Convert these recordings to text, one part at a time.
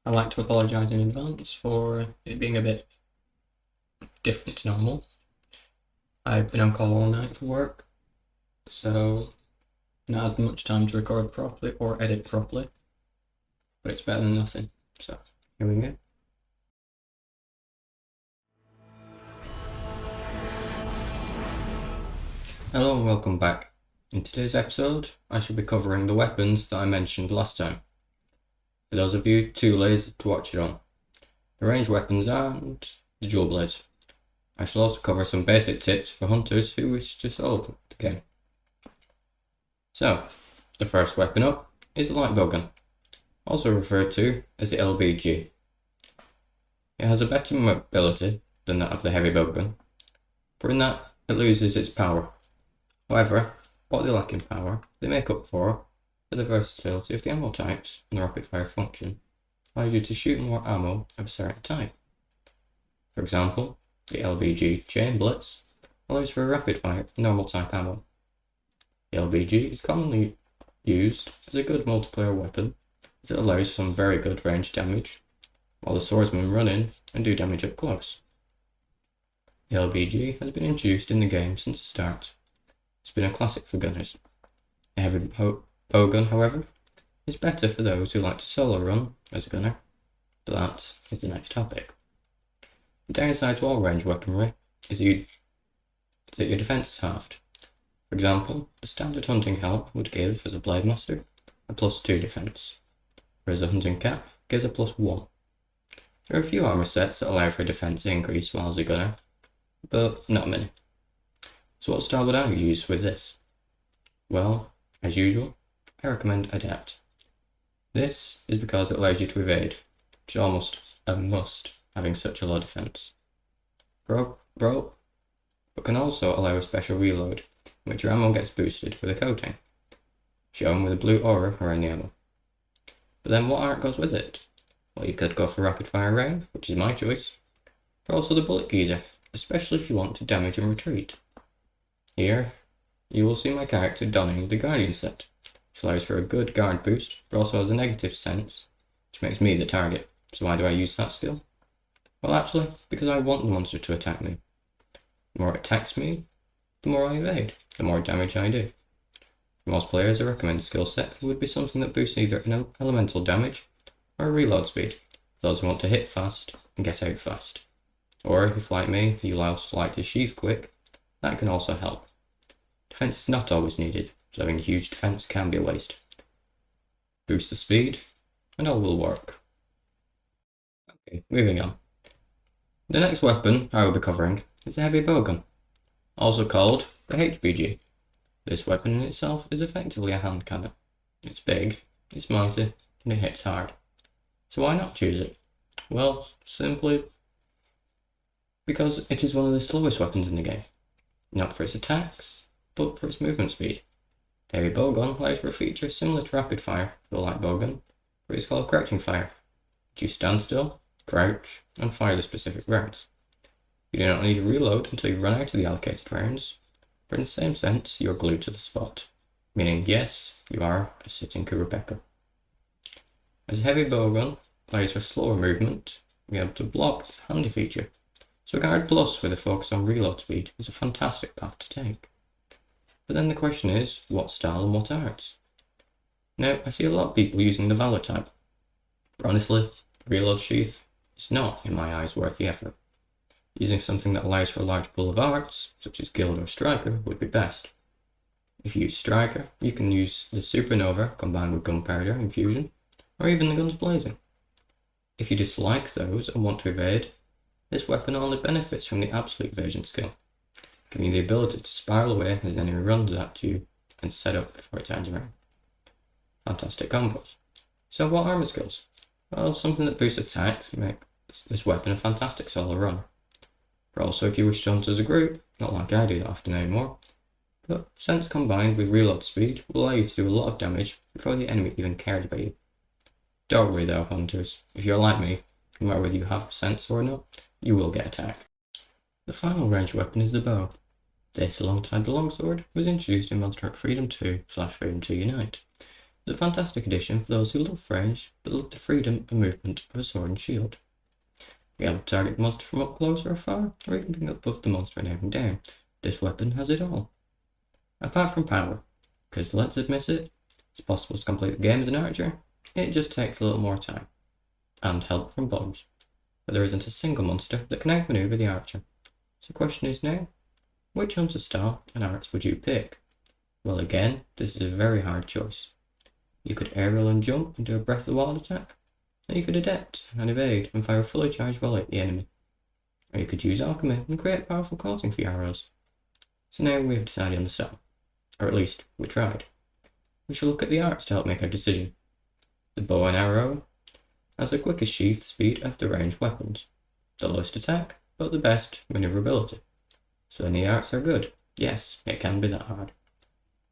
I'd like to apologise in advance for it being a bit different to normal. I've been on call all night for work, so not had much time to record properly or edit properly, but it's better than nothing, so here we go. Hello and welcome back. In today's episode, I shall be covering the weapons that I mentioned last time. For those of you too lazy to watch it on, the ranged weapons and the dual blades. I shall also cover some basic tips for hunters who wish to solo the game. So, the first weapon up is the light bowgun, also referred to as the LBG. It has a better mobility than that of the heavy bowgun, but in that it loses its power. However, what they lack in power, they make up for the versatility of the ammo types and the rapid fire function allows you to shoot more ammo of a certain type. For example, the LBG Chain Blitz allows for a rapid fire normal type ammo. The LBG is commonly used as a good multiplayer weapon as it allows some very good range damage, while the swordsmen run in and do damage up close. The LBG has been introduced in the game since the start. It's been a classic for gunners. The heavy bowgun, however, is better for those who like to solo run as a gunner, but that is the next topic. The downside to all range weaponry is that your defense is halved. For example, a standard hunting helm would give, as a blade master, a +2 defense, whereas a hunting cap gives a +1. There are a few armor sets that allow for a defense increase while as a gunner, but not many. So what style would I use with this? Well, as usual, I recommend Adept. This is because it allows you to evade, which is almost a must having such a low defense. But can also allow a special reload, in which your ammo gets boosted with a coating, shown with a blue aura around the ammo. But then what art goes with it? Well, you could go for rapid fire round, which is my choice, but also the bullet geyser, especially if you want to damage and retreat. Here, you will see my character donning the Guardian set, which allows for a good guard boost, but also has a negative sense, which makes me the target. So why do I use that skill? Well, actually, because I want the monster to attack me. The more it attacks me, the more I evade, the more damage I do. For most players, a recommended skill set would be something that boosts either an elemental damage or a reload speed, for those who want to hit fast and get out fast. Or, if like me, you also like to sheath quick, that can also help. Defense is not always needed, so having a huge defense can be a waste. Boost the speed, and all will work. Okay, moving on. The next weapon I will be covering is the heavy bowgun, also called the HBG. This weapon in itself is effectively a hand cannon. It's big, it's mighty, and it hits hard. So why not choose it? Well, simply because it is one of the slowest weapons in the game. Not for its attacks, but for its movement speed. The heavy bowgun allows for a feature similar to rapid fire for the light bowgun, but it's called crouching fire. You stand still, crouch, and fire the specific rounds. You do not need to reload until you run out of the allocated rounds, but in the same sense, you're glued to the spot, meaning yes, you are a sitting Kurapeka. As a heavy bowgun allows for slower movement, being able to block is a handy feature, so Guard Plus with a focus on reload speed is a fantastic path to take. But then the question is, what style and what arts? Now, I see a lot of people using the Valor type, but honestly, reload sheath is not, in my eyes, worth the effort. Using something that allows for a large pool of arts, such as Guild or Striker, would be best. If you use Striker, you can use the Supernova combined with Gunpowder Infusion, or even the Guns Blazing. If you dislike those and want to evade, this weapon only benefits from the Absolute Evasion skill, giving you the ability to spiral away as the enemy runs at you and set up before it turns around. Fantastic combos. So what armor skills? Well, something that boosts attack to make this weapon a fantastic solo runner. But also if you wish to hunt as a group, not like I do that often anymore, but sense combined with reload speed will allow you to do a lot of damage before the enemy even cares about you. Don't worry though, hunters, if you're like me, no matter whether you have sense or not, you will get attacked. The final ranged weapon is the bow. This, alongside the longsword, was introduced in Monster Truck Freedom 2/Freedom 2 Unite. It's a fantastic addition for those who love range but love the freedom and movement of a sword and shield. You're able to target the monster from up close or afar, or even bring up above the monster and aim down. This weapon has it all. Apart from power, because let's admit it, it's possible to complete the game as an archer, it just takes a little more time. And help from bombs. But there isn't a single monster that can outmaneuver the archer. So the question is now, which hunter style and arts would you pick? Well again, this is a very hard choice. You could aerial and jump and do a Breath of the Wild attack, or you could adept and evade and fire a fully charged volley at the enemy. Or you could use alchemy and create powerful coating for your arrows. So now we have decided on the style. Or at least, we tried. We shall look at the arts to help make our decision. The bow and arrow has the quickest sheath speed of the ranged weapons, the lowest attack, but the best maneuverability. So any arts are good. Yes, it can be that hard.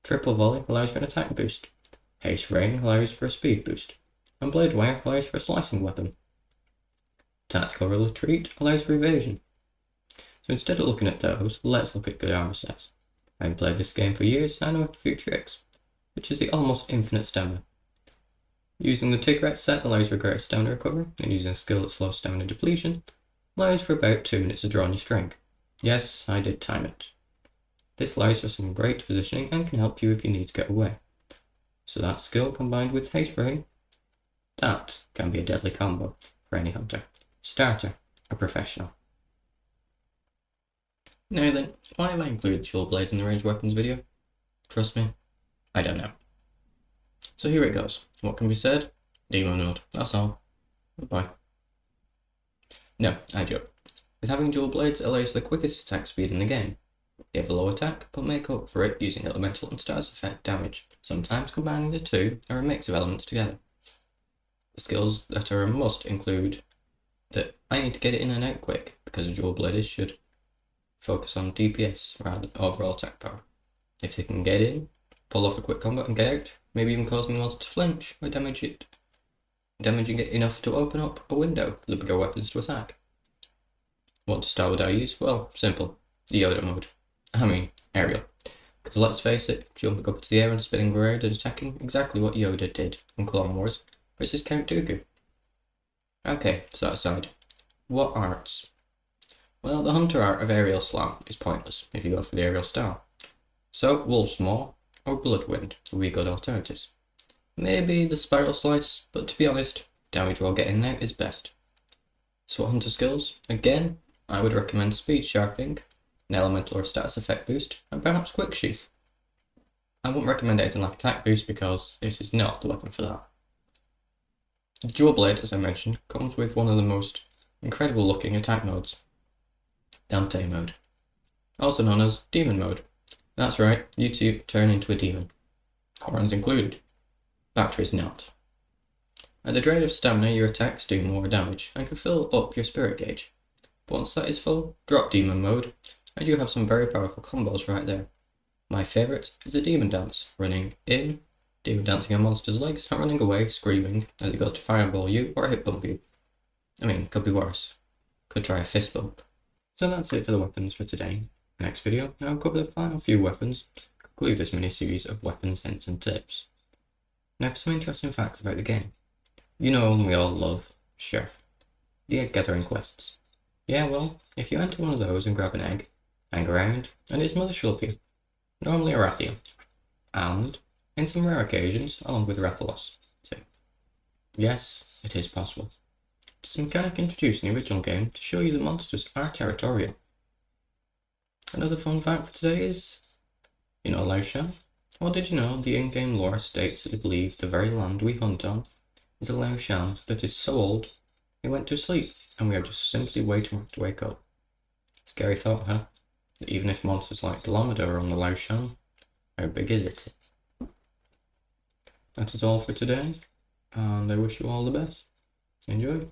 Triple volley allows for an attack boost. Haste rain allows for a speed boost. And blade wire allows for a slicing weapon. Tactical retreat allows for evasion. So instead of looking at those, let's look at good armor sets. I've played this game for years, I know a few tricks, which is the almost infinite stamina. Using the Tigret set allows for greater stamina recovery, and using a skill that slows stamina depletion allows for about 2 minutes of drawing your strength. Yes, I did time it. This allows for some great positioning and can help you if you need to get away. So that skill combined with haste rain, that can be a deadly combo for any hunter, starter or professional. Now then, why have I included dual blades in the ranged weapons video? Trust me, I don't know. So here it goes. What can be said? Demo node. That's all. Goodbye. No, I joke. With having dual blades, it allows the quickest attack speed in the game. They have a low attack, but make up for it using elemental and status effect damage, sometimes combining the two or a mix of elements together. The skills that are a must include that I need to get it in and out quick, because a dual blade should focus on DPS rather than overall attack power. If they can get in, pull off a quick combo and get out, maybe even causing the monster to flinch or damaging it enough to open up a window for the bigger weapons to attack. What style would I use? Well, simple. The Yoda mode. I mean, aerial. Because let's face it, jumping up into the air and spinning around and attacking exactly what Yoda did in Clone Wars versus Count Dooku. Okay, so that aside. What arts? Well, the hunter art of aerial slam is pointless if you go for the aerial style. So, Wolf's Maw or Bloodwind would be good alternatives. Maybe the Spiral Slice, but to be honest, damage while getting out is best. So what hunter skills? Again, I would recommend Speed Sharpening, an elemental or status effect boost, and perhaps Quick Sheath. I wouldn't recommend anything like Attack Boost because it is not the weapon for that. The Dual Blade, as I mentioned, comes with one of the most incredible looking attack modes. Dante mode, also known as Demon mode. That's right, you two turn into a demon. Horns included. Batteries not. At the drain of stamina, your attacks do more damage and can fill up your spirit gauge. But once that is full, drop demon mode, and you have some very powerful combos right there. My favourite is the demon dance, running in, demon dancing on monster's legs, and running away, screaming, as it goes to fireball you or hit bump you. I mean, could be worse. Could try a fist bump. So that's it for the weapons for today. Next video, I'll cover the final few weapons, conclude this mini-series of weapons, hints and tips. Now for some interesting facts about the game. You know we all love, sure, the egg gathering quests. Yeah, well, if you enter one of those and grab an egg, hang around, and its mother shall appear. Normally a Rathian. And, in some rare occasions, along with Rathalos, too. Yes, it is possible. It's a mechanic introduced in the original game to show you that monsters are territorial. Another fun fact for today is, you know Lao Shan? Or did you know the in-game lore states that they believe the very land we hunt on is a Lao Shan that is so old he went to sleep and we are just simply waiting to wake up. Scary thought, huh? That even if monsters like Galomada are on the Lao Shan, how big is it? That is all for today, and I wish you all the best. Enjoy.